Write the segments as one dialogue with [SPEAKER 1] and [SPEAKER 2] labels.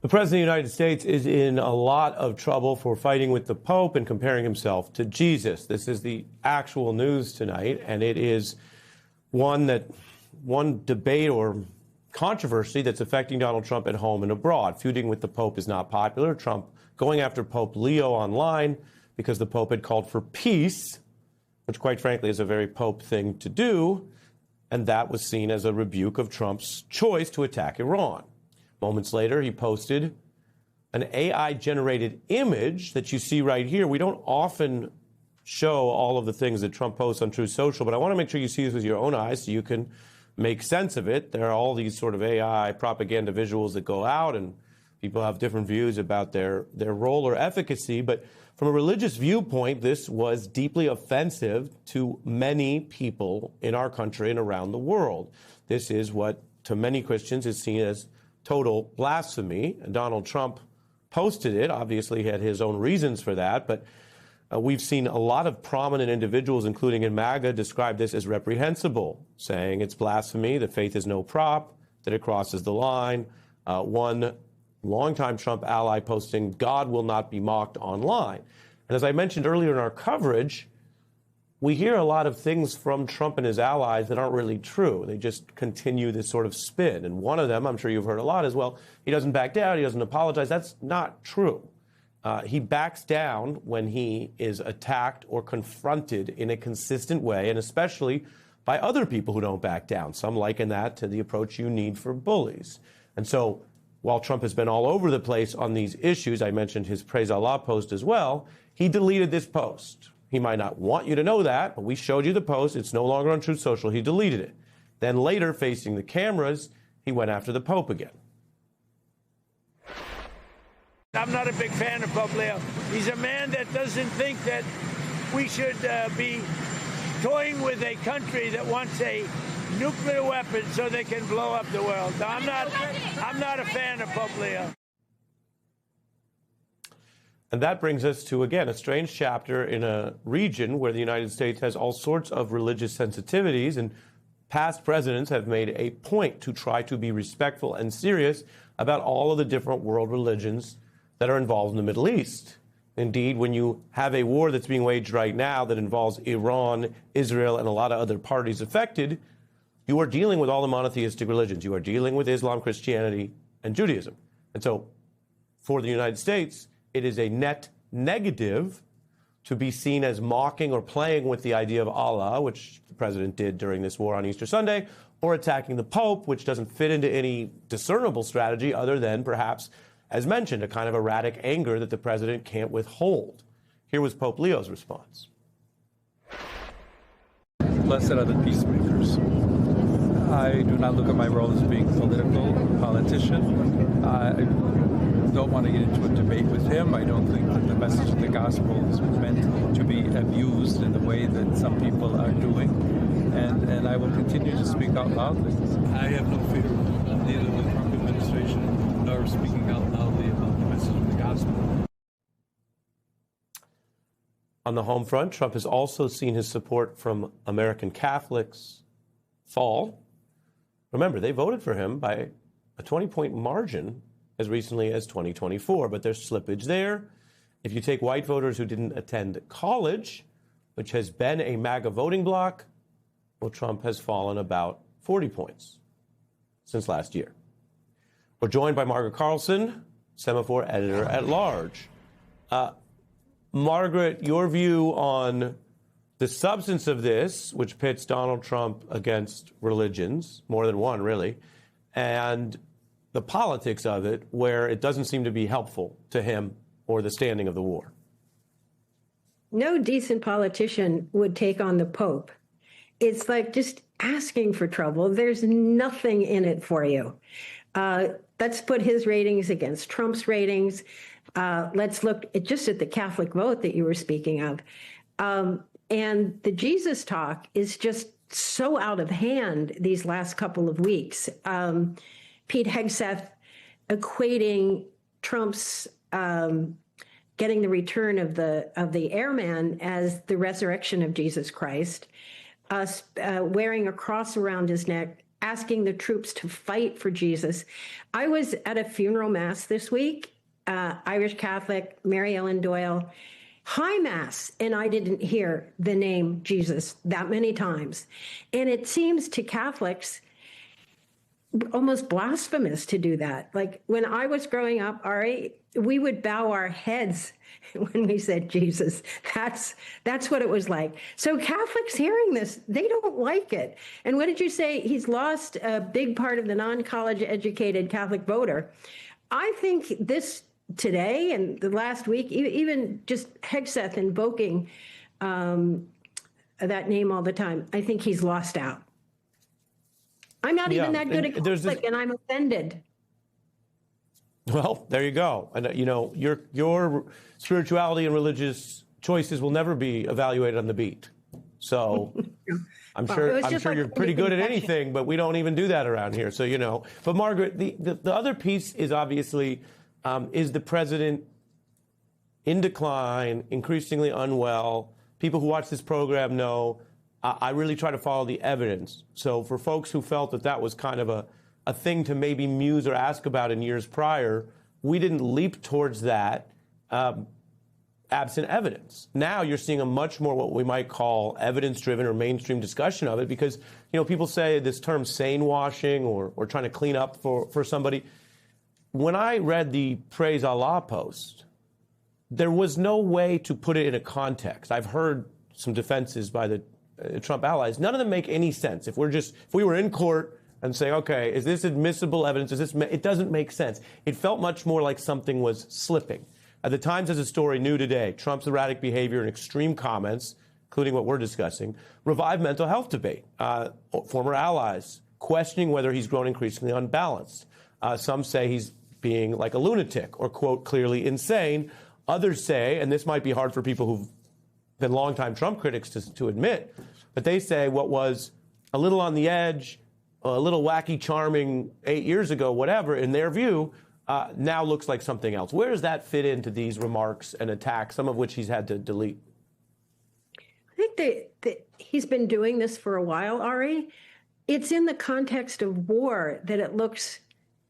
[SPEAKER 1] The President of the United States is in a lot of trouble for fighting with the Pope and comparing himself to Jesus. This is the actual news tonight, and it is one debate or controversy that's affecting Donald Trump at home and abroad. Feuding with the Pope is not popular. Trump going after Pope Leo online because the Pope had called for peace, which quite frankly is a very Pope thing to do, and that was seen as a rebuke of Trump's choice to attack Iran. Moments later, he posted an AI-generated image that you see right here. We don't often show all of the things that Trump posts on Truth Social, but I want to make sure you see this with your own eyes so you can make sense of it. There are all these sort of AI propaganda visuals that go out, and people have different views about their role or efficacy. But from a religious viewpoint, this was deeply offensive to many people in our country and around the world. This is what, to many Christians, is seen as total blasphemy. And Donald Trump posted it. Obviously, he had his own reasons for that. But we've seen a lot of prominent individuals, including in MAGA, describe this as reprehensible, saying it's blasphemy, that faith is no prop, that it crosses the line. One longtime Trump ally posting, "God will not be mocked online." And as I mentioned earlier in our coverage, we hear a lot of things from Trump and his allies that aren't really true. They just continue this sort of spin. And one of them, I'm sure you've heard a lot as well, he doesn't back down, he doesn't apologize. That's not true. He backs down when he is attacked or confronted in a consistent way, and especially by other people who don't back down. Some liken that to the approach you need for bullies. And so while Trump has been all over the place on these issues, I mentioned his Praise Allah post as well, he deleted this post. He might not want you to know that, but we showed you the post. It's no longer on Truth Social. He deleted it. Then later, facing the cameras, he went after the Pope again.
[SPEAKER 2] I'm not a big fan of Pope Leo. He's a man that doesn't think that we should be toying with a country that wants a nuclear weapon so they can blow up the world. I'm not a fan of Pope Leo.
[SPEAKER 1] And that brings us to, again, a strange chapter in a region where the United States has all sorts of religious sensitivities, and past presidents have made a point to try to be respectful and serious about all of the different world religions that are involved in the Middle East. Indeed, when you have a war that's being waged right now that involves Iran, Israel, and a lot of other parties affected, you are dealing with all the monotheistic religions. You are dealing with Islam, Christianity, and Judaism. And so for the United States, it is a net negative to be seen as mocking or playing with the idea of Allah, which the president did during this war on Easter Sunday, or attacking the Pope, which doesn't fit into any discernible strategy other than perhaps, as mentioned, a kind of erratic anger that the president can't withhold. Here was Pope Leo's response.
[SPEAKER 3] Blessed are the peacemakers. I do not look at my role as being political, politician. I don't want to get into a debate with him. I don't think that the message of the gospel is meant to be abused in the way that some people are doing. And I will continue to speak out loudly.
[SPEAKER 4] I have no fear of neither the Trump administration nor speaking out loudly about the message of the gospel.
[SPEAKER 1] On the home front, Trump has also seen his support from American Catholics fall. Remember, they voted for him by a 20-point margin as recently as 2024, but there's slippage there. If you take white voters who didn't attend college, which has been a MAGA voting bloc, well, Trump has fallen about 40 points since last year. We're joined by Margaret Carlson, Semaphore editor-at-large. Margaret, your view on the substance of this, which pits Donald Trump against religions, more than one, really, and the politics of it, where it doesn't seem to be helpful to him or the standing of the war.
[SPEAKER 5] No decent politician would take on the Pope. It's like just asking for trouble. There's nothing in it for you. Let's put his ratings against Trump's ratings. Let's look just at the Catholic vote that you were speaking of. And the Jesus talk is just so out of hand these last couple of weeks. Pete Hegseth equating Trump's getting the return of the airman as the resurrection of Jesus Christ, wearing a cross around his neck asking the troops to fight for Jesus. I was at a funeral mass this week, Irish Catholic, Mary Ellen Doyle, high mass, and I didn't hear the name Jesus that many times. And it seems to Catholics almost blasphemous to do that. Like when I was growing up, Ari, we would bow our heads when we said Jesus. That's what it was like. So Catholics hearing this, they don't like it. And what did you say? He's lost a big part of the non-college educated Catholic voter. I think this today and the last week, even just Hegseth invoking that name all the time, I think he's lost out. I'm not even that good at Catholic, and I'm offended.
[SPEAKER 1] Well, there you go. And your spirituality and religious choices will never be evaluated on the beat. So I'm sure you're pretty good at anything, but we don't even do that around here. So But Margaret, the other piece is obviously is the president in decline, increasingly unwell. People who watch this program know I really try to follow the evidence. So for folks who felt that was kind of a thing to maybe muse or ask about in years prior, we didn't leap towards that absent evidence. Now you're seeing a much more what we might call evidence-driven or mainstream discussion of it because, people say this term sane washing or trying to clean up for somebody. When I read the Praise Allah post, there was no way to put it in a context. I've heard some defenses by the Trump allies. None of them make any sense. If we were in court and saying, okay, is this admissible evidence? It doesn't make sense. It felt much more like something was slipping. The Times has a story new today. Trump's erratic behavior and extreme comments, including what we're discussing, revive mental health debate. Former allies questioning whether he's grown increasingly unbalanced. Some say he's being like a lunatic or, quote, clearly insane. Others say, and this might be hard for people who've been longtime Trump critics to admit, but they say what was a little on the edge, a little wacky, charming 8 years ago, whatever, in their view, now looks like something else. Where does that fit into these remarks and attacks, some of which he's had to delete?
[SPEAKER 5] I think that he's been doing this for a while, Ari. It's in the context of war that it looks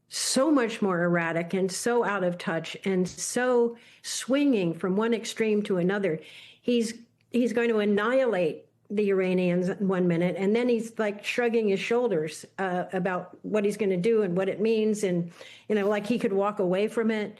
[SPEAKER 5] so much more erratic and so out of touch and so swinging from one extreme to another. He's going to annihilate the Iranians in 1 minute, and then he's like shrugging his shoulders about what he's going to do and what it means, and like he could walk away from it.